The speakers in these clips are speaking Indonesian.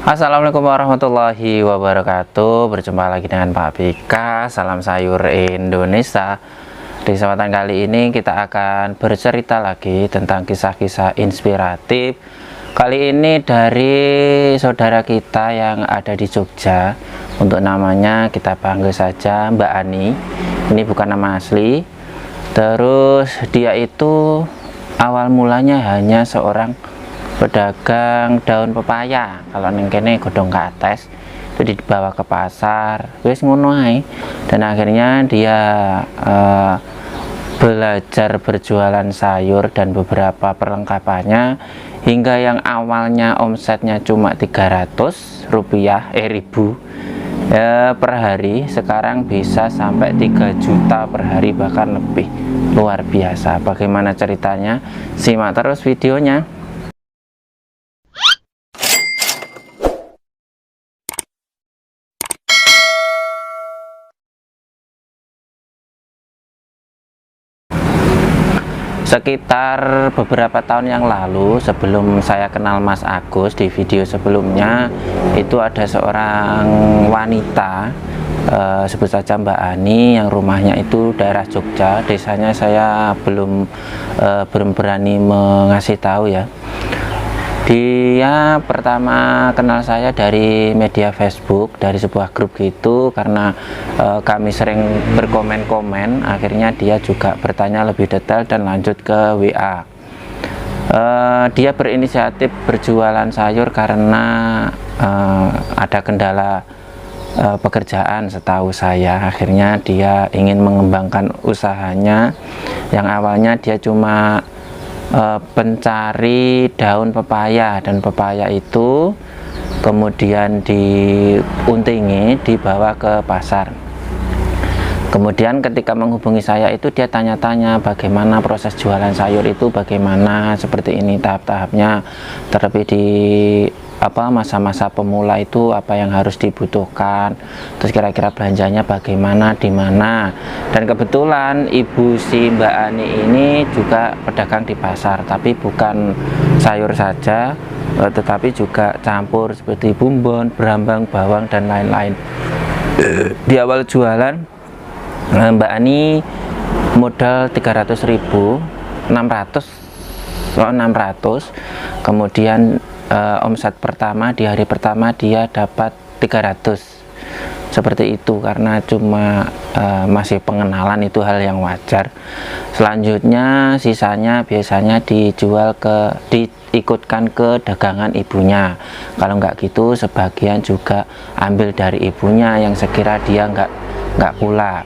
Assalamualaikum warahmatullahi wabarakatuh. Berjumpa lagi dengan Pak Bika, salam sayur Indonesia. Di kesempatan kali ini kita akan bercerita lagi tentang kisah-kisah inspiratif. Kali ini dari saudara kita yang ada di Jogja. Untuk namanya kita panggil saja Mbak Ani. Ini bukan nama asli. Terus dia itu awal mulanya hanya seorang pedagang daun pepaya. Kalau neng kene godong kates itu dibawa ke pasar wis ngono ae. Dan akhirnya dia belajar berjualan sayur dan beberapa perlengkapannya, hingga yang awalnya omsetnya cuma 300 rupiah ribu per hari, sekarang bisa sampai 3 juta per hari, bahkan lebih. Luar biasa. Bagaimana ceritanya? Simak terus videonya. Sekitar beberapa tahun yang lalu, sebelum saya kenal Mas Agus, di video sebelumnya itu ada seorang wanita, sebut saja Mbak Ani, yang rumahnya itu daerah Jogja. Desanya saya belum berani mengasih tahu ya. Dia pertama kenal saya dari media Facebook, dari sebuah grup gitu, karena kami sering berkomen-komen. Akhirnya dia juga bertanya lebih detail dan lanjut ke WA. Dia berinisiatif berjualan sayur karena ada kendala pekerjaan setahu saya. Akhirnya dia ingin mengembangkan usahanya, yang awalnya dia cuma pencari daun pepaya, dan pepaya itu kemudian diuntingi, dibawa ke pasar. Kemudian ketika menghubungi saya itu dia tanya-tanya bagaimana proses jualan sayur itu, bagaimana seperti ini tahap-tahapnya, terlebih di masa-masa pemula itu apa yang harus dibutuhkan, terus kira-kira belanjanya bagaimana, di mana. Dan kebetulan ibu si Mbak Ani ini juga pedagang di pasar, tapi bukan sayur saja, tetapi juga campur seperti bumbon, berambang, bawang, dan lain-lain. Di awal jualan Mbak Ani modal 300.000, 600, kemudian omset pertama di hari pertama dia dapat 300, seperti itu, karena cuma masih pengenalan, itu hal yang wajar. Selanjutnya sisanya biasanya diikutkan ke dagangan ibunya. Kalau nggak gitu sebagian juga ambil dari ibunya yang sekira dia nggak pula.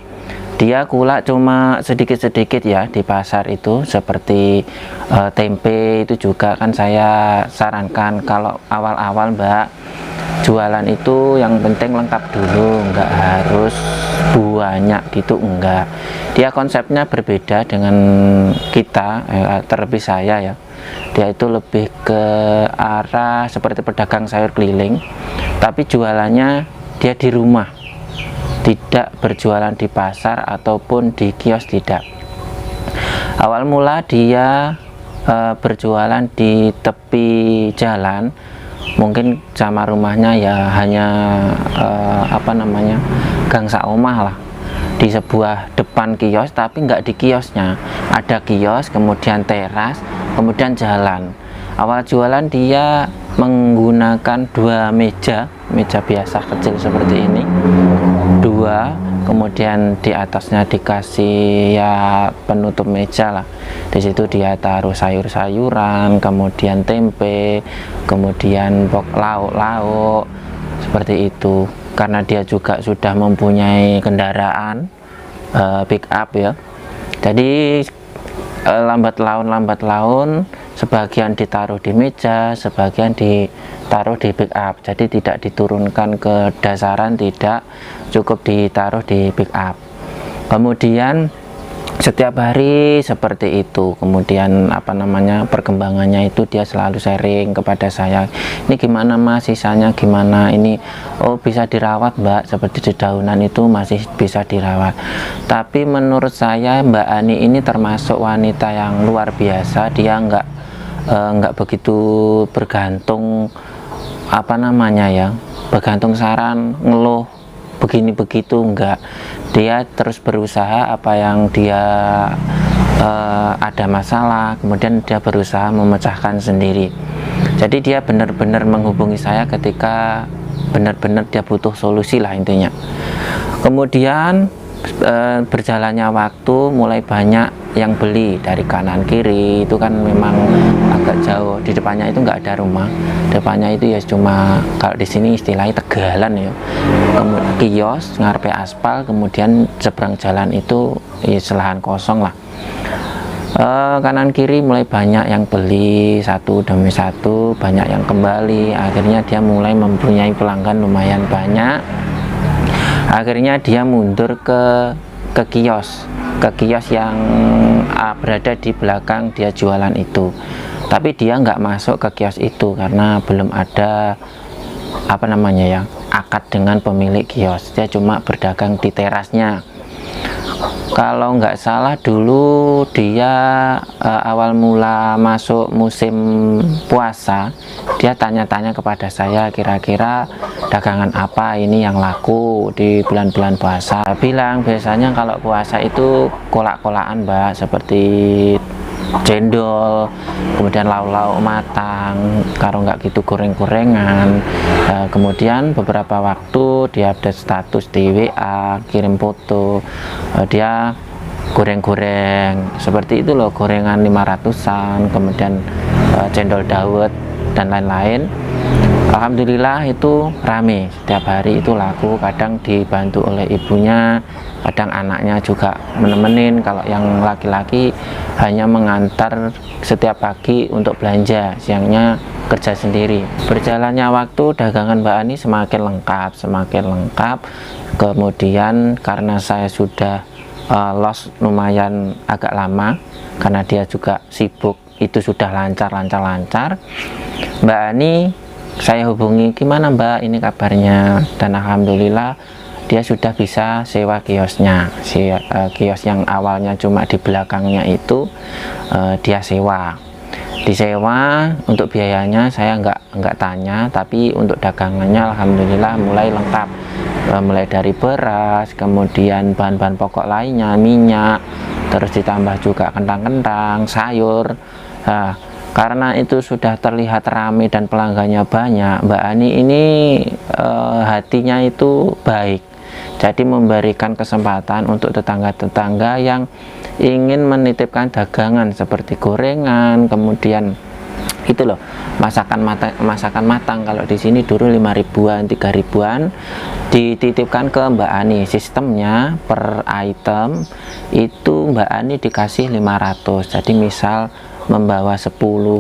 Dia kulak cuma sedikit-sedikit ya di pasar itu, seperti tempe itu juga kan saya sarankan kalau awal-awal Mbak jualan itu yang penting lengkap dulu, nggak harus banyak gitu, enggak. Dia konsepnya berbeda dengan kita, terlebih saya ya. Dia itu lebih ke arah seperti pedagang sayur keliling, tapi jualannya dia di rumah, tidak berjualan di pasar ataupun di kios, tidak. Awal mula dia berjualan di tepi jalan, mungkin sama rumahnya ya hanya gang saomah lah, di sebuah depan kios, tapi nggak di kiosnya, ada kios, kemudian teras, kemudian jalan. Awal jualan dia menggunakan 2 meja biasa kecil seperti ini, 2, kemudian di atasnya dikasih ya penutup meja lah. Di situ dia taruh sayur-sayuran, kemudian tempe, kemudian lauk-lauk, seperti itu. Karena dia juga sudah mempunyai kendaraan pick up ya, jadi lambat laun sebagian ditaruh di meja, sebagian ditaruh di pick up, jadi tidak diturunkan ke dasaran, tidak, cukup ditaruh di pick up. Kemudian setiap hari seperti itu. Kemudian perkembangannya itu dia selalu sharing kepada saya, ini gimana Mas, sisanya gimana, ini oh bisa dirawat Mbak, seperti dedaunan itu masih bisa dirawat. Tapi menurut saya Mbak Ani ini termasuk wanita yang luar biasa. Dia nggak begitu bergantung apa namanya ya, bergantung saran, ngeluh begini begitu, enggak. Dia terus berusaha, apa yang dia ada masalah, kemudian dia berusaha memecahkan sendiri. Jadi dia benar-benar menghubungi saya ketika benar-benar dia butuh solusi lah intinya. Kemudian berjalannya waktu, mulai banyak yang beli dari kanan kiri. Itu kan memang agak jauh, di depannya itu nggak ada rumah, depannya itu ya cuma, kalau di sini istilahnya tegalan ya, kemudian kios ngarepe aspal, kemudian seberang jalan itu ya lahan kosong lah. Kanan kiri mulai banyak yang beli, satu demi satu, banyak yang kembali. Akhirnya dia mulai mempunyai pelanggan lumayan banyak. Akhirnya dia mundur ke kios yang berada di belakang dia jualan itu. Tapi dia nggak masuk ke kios itu karena belum ada apa namanya ya, akad dengan pemilik kios. Dia cuma berdagang di terasnya. Kalau nggak salah dulu dia awal mula masuk musim puasa, dia tanya-tanya kepada saya, kira-kira dagangan apa ini yang laku di bulan-bulan puasa. Saya bilang biasanya kalau puasa itu kolak-kolakan Mbak, seperti cendol, kemudian lauk-lauk matang, kalau nggak gitu goreng-gorengan. Kemudian beberapa waktu dia update status di WA, kirim foto, dia goreng-goreng seperti itu loh, gorengan 500-an, kemudian cendol dawet dan lain-lain. Alhamdulillah itu rame, setiap hari itu laku, kadang dibantu oleh ibunya, kadang anaknya juga menemenin. Kalau yang laki-laki hanya mengantar setiap pagi untuk belanja, siangnya kerja sendiri. Berjalannya waktu, dagangan Mbak Ani semakin lengkap. Kemudian karena saya sudah loss lumayan agak lama, karena dia juga sibuk, itu sudah lancar. Mbak Ani saya hubungi, gimana Mbak ini kabarnya, dan alhamdulillah dia sudah bisa sewa kiosnya. Kios yang awalnya cuma di belakangnya itu dia disewa. Untuk biayanya saya nggak tanya, tapi untuk dagangannya alhamdulillah mulai lengkap, mulai dari beras, kemudian bahan-bahan pokok lainnya, minyak, terus ditambah juga kentang-kentang, sayur. Karena itu sudah terlihat ramai dan pelanggannya banyak, Mbak Ani ini hatinya itu baik, jadi memberikan kesempatan untuk tetangga-tetangga yang ingin menitipkan dagangan seperti gorengan, kemudian itu loh, masakan matang. Kalau di sini dulu 5.000-an, 3.000-an dititipkan ke Mbak Ani. Sistemnya per item itu Mbak Ani dikasih 500. Jadi misal membawa 10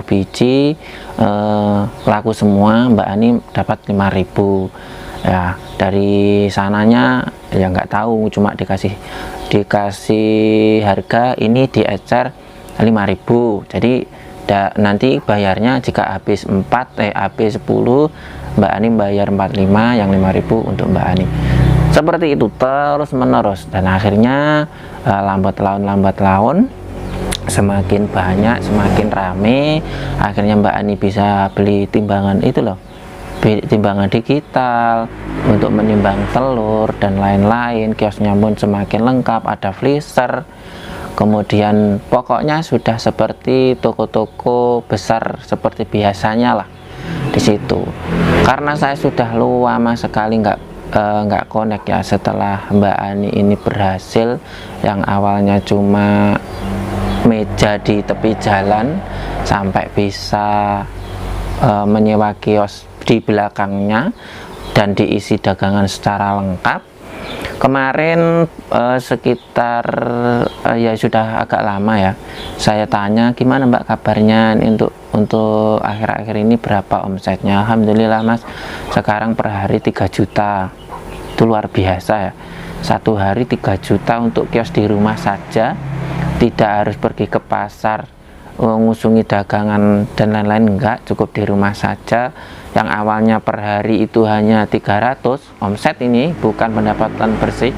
biji laku semua, Mbak Ani dapat 5.000 ya. Dari sananya ya nggak tahu, cuma dikasih harga ini diecer 5.000. Jadi nanti bayarnya jika habis 10 Mbak Ani bayar 45, yang 5.000 untuk Mbak Ani. Seperti itu terus menerus, dan akhirnya lambat laun semakin banyak, semakin rame. Akhirnya Mbak Ani bisa beli timbangan itu loh, timbangan digital untuk menimbang telur dan lain-lain. Kiosnya pun semakin lengkap, ada freezer. Kemudian pokoknya sudah seperti toko-toko besar seperti biasanya lah di situ. Karena saya sudah lama sekali nggak connect ya, setelah Mbak Ani ini berhasil, yang awalnya cuma meja di tepi jalan sampai bisa menyewa kios di belakangnya dan diisi dagangan secara lengkap. Kemarin sekitar ya sudah agak lama ya, saya tanya gimana Mbak kabarnya untuk akhir-akhir ini berapa omsetnya. Alhamdulillah Mas, sekarang per hari 3 juta. Itu luar biasa ya, satu hari 3 juta untuk kios di rumah saja, tidak harus pergi ke pasar mengusungi dagangan dan lain-lain, enggak, cukup di rumah saja. Yang awalnya per hari itu hanya 300 omset, ini bukan pendapatan bersih,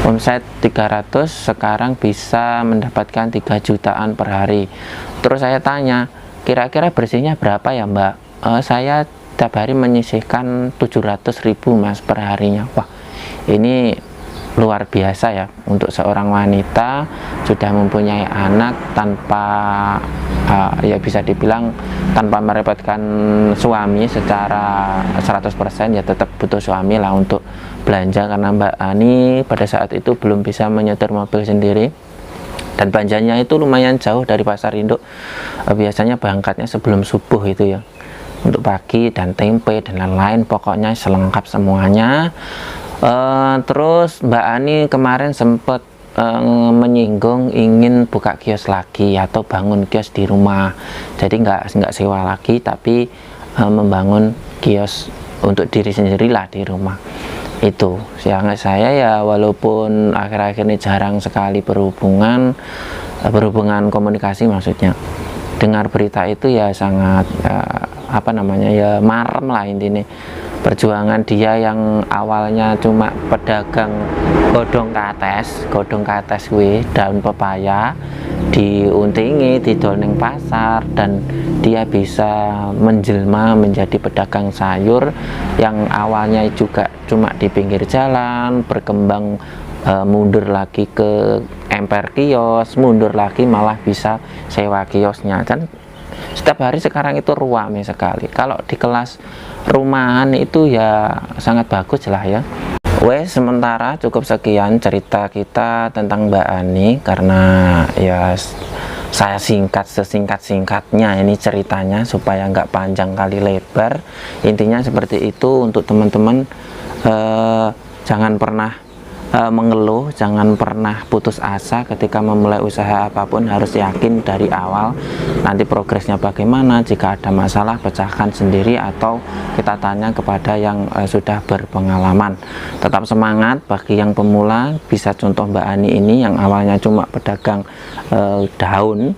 omset 300, sekarang bisa mendapatkan 3 jutaan per hari. Terus saya tanya, kira-kira bersihnya berapa ya Mbak? Saya setiap hari menyisihkan 700.000 Mas per harinya. Wah, ini luar biasa ya untuk seorang wanita sudah mempunyai anak tanpa ya bisa dibilang tanpa merepotkan suami secara 100%, ya tetap butuh suami lah untuk belanja, karena Mbak Ani pada saat itu belum bisa menyetir mobil sendiri dan belanjanya itu lumayan jauh dari pasar induk. Biasanya berangkatnya sebelum subuh itu ya, untuk pagi dan tempe dan lain-lain, pokoknya selengkap semuanya. Terus Mbak Ani kemarin sempat menyinggung ingin buka kios lagi atau bangun kios di rumah, jadi nggak sewa lagi tapi membangun kios untuk diri sendirilah di rumah. Itu saya ya, walaupun akhir-akhir ini jarang sekali berhubungan komunikasi maksudnya, dengar berita itu ya sangat apa namanya ya, marem lah intinya. Perjuangan dia yang awalnya cuma pedagang godong kates daun pepaya diuntingi didol ning pasar, dan dia bisa menjelma menjadi pedagang sayur yang awalnya juga cuma di pinggir jalan, berkembang mundur lagi ke emper kios, mundur lagi malah bisa sewa kiosnya. Dan setiap hari sekarang itu ruame sekali. Kalau di kelas rumahan itu ya sangat bagus lah ya. Wes, sementara cukup sekian cerita kita tentang Mbak Ani, karena ya saya singkat sesingkat-singkatnya ini ceritanya supaya nggak panjang kali lebar. Intinya seperti itu untuk teman-teman. Jangan pernah mengeluh, jangan pernah putus asa ketika memulai usaha apapun, harus yakin dari awal nanti progresnya bagaimana. Jika ada masalah pecahkan sendiri atau kita tanya kepada yang sudah berpengalaman. Tetap semangat bagi yang pemula, bisa contoh Mbak Ani ini yang awalnya cuma pedagang daun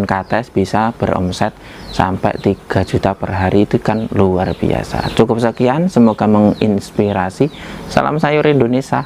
kates bisa beromset sampai 3 juta per hari, itu kan luar biasa. Cukup sekian, semoga menginspirasi. Salam sayur Indonesia.